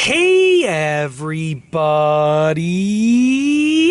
Hey everybody,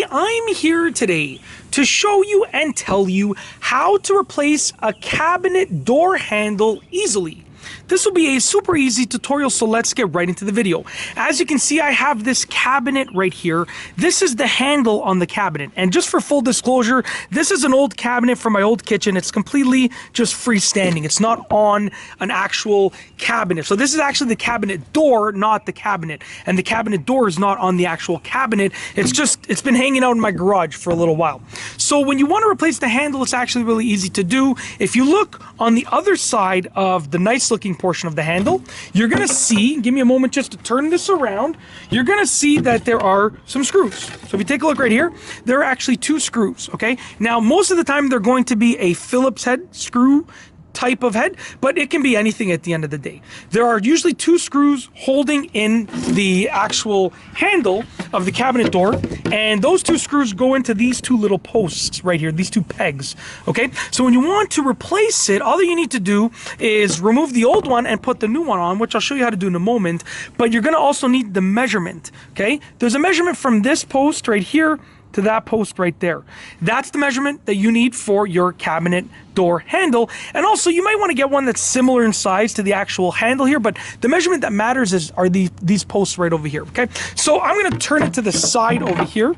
I'm here today to show you and tell you how to replace a cabinet door handle easily. This will be a super easy tutorial, so let's get right into the video. As you can see, I have this cabinet right here. This is the handle on the cabinet. And just for full disclosure, this is an old cabinet from my old kitchen. It's completely just freestanding. It's not on an actual cabinet. So this is actually the cabinet door, not the cabinet. And the cabinet door is not on the actual cabinet. It's been hanging out in my garage for a little while. So when you want to replace the handle, it's actually really easy to do. If you look on the other side of the nice looking portion of the handle, you're gonna see, give me a moment just to turn this around, you're gonna see that there are some screws. So if you take a look right here, there are actually two screws, okay? Now, most of the time they're going to be a Phillips head screw type of head, but it can be anything at the end of the day. There are usually two screws holding in the actual handle of the cabinet door, and those two screws go into these two little posts right here, these two pegs, okay? So when you want to replace it, all that you need to do is remove the old one and put the new one on, which I'll show you how to do in a moment, but you're gonna also need the measurement, okay? There's a measurement from this post right here to that post right there. That's the measurement that you need for your cabinet door handle. And also you might want to get one that's similar in size to the actual handle here, but the measurement that matters are these posts right over here, okay? So I'm going to turn it to the side over here,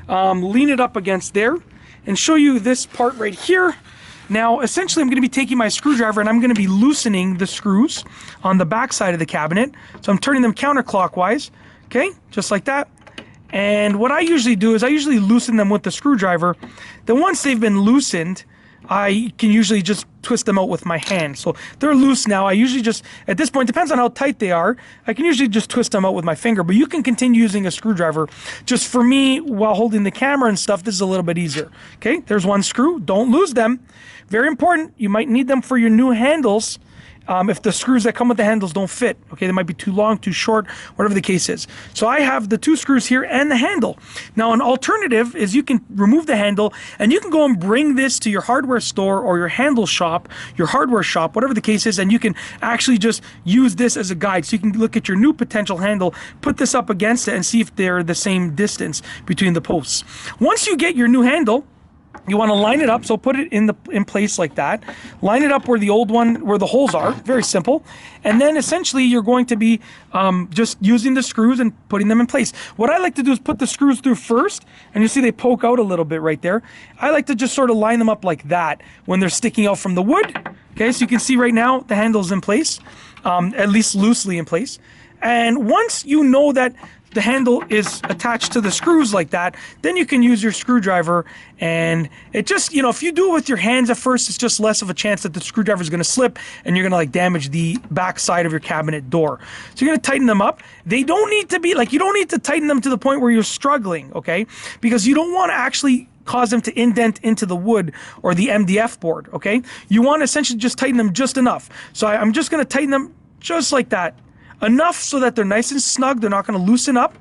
lean it up against there, and show you this part right here. Now, essentially, I'm going to be taking my screwdriver and I'm going to be loosening the screws on the back side of the cabinet. So I'm turning them counterclockwise, okay? Just like that. And what I usually do is I usually loosen them with the screwdriver. Then once they've been loosened, I can usually just twist them out with my hand. So they're loose now. I usually just, at this point, depends on how tight they are, I can usually just twist them out with my finger, but you can continue using a screwdriver. Just for me, while holding the camera and stuff, this is a little bit easier. Okay, there's one screw. Don't lose them. Very important. You might need them for your new handles. If the screws that come with the handles don't fit, okay, they might be too long, too short, whatever the case is. So I have the two screws here and the handle. Now, an alternative is you can remove the handle and you can go and bring this to your hardware store or your handle shop, your hardware shop, whatever the case is, and you can actually just use this as a guide. So you can look at your new potential handle, put this up against it and see if they're the same distance between the posts. Once you get your new handle, you want to line it up, so put it in place like that. Line it up where the old one, where the holes are, very simple. And then essentially you're going to be just using the screws and putting them in place. What I like to do is put the screws through first, and you see they poke out a little bit right there. I like to just sort of line them up like that when they're sticking out from the wood. Okay, so you can see right now the handle's in place, at least loosely in place. And once you know that the handle is attached to the screws like that, then you can use your screwdriver, and it just, you know, if you do it with your hands at first, it's just less of a chance that the screwdriver is going to slip and you're going to like damage the back side of your cabinet door. So you're going to tighten them up. They don't need to be like, you don't need to tighten them to the point where you're struggling, okay? Because you don't want to actually cause them to indent into the wood or the MDF board, okay? You want to essentially just tighten them just enough. So I'm just going to tighten them just like that. Enough so that they're nice and snug, they're not going to loosen up,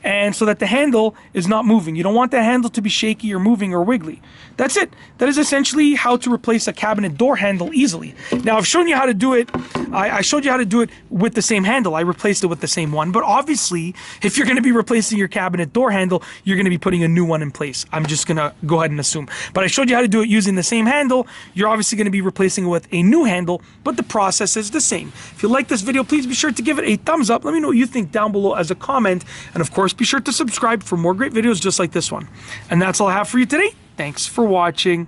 and so that the handle is not moving. You don't want the handle to be shaky or moving or wiggly. That's it. That is essentially how to replace a cabinet door handle easily. Now, I've shown you how to do it. I showed you how to do it with the same handle. I replaced it with the same one, but obviously, if you're going to be replacing your cabinet door handle, you're going to be putting a new one in place. I'm just going to go ahead and assume. But I showed you how to do it using the same handle. You're obviously going to be replacing it with a new handle, but the process is the same. If you like this video, please be sure to give it a thumbs up. Let me know what you think down below as a comment. And of course, be sure to subscribe for more great videos just like this one. And that's all I have for you today. Thanks for watching.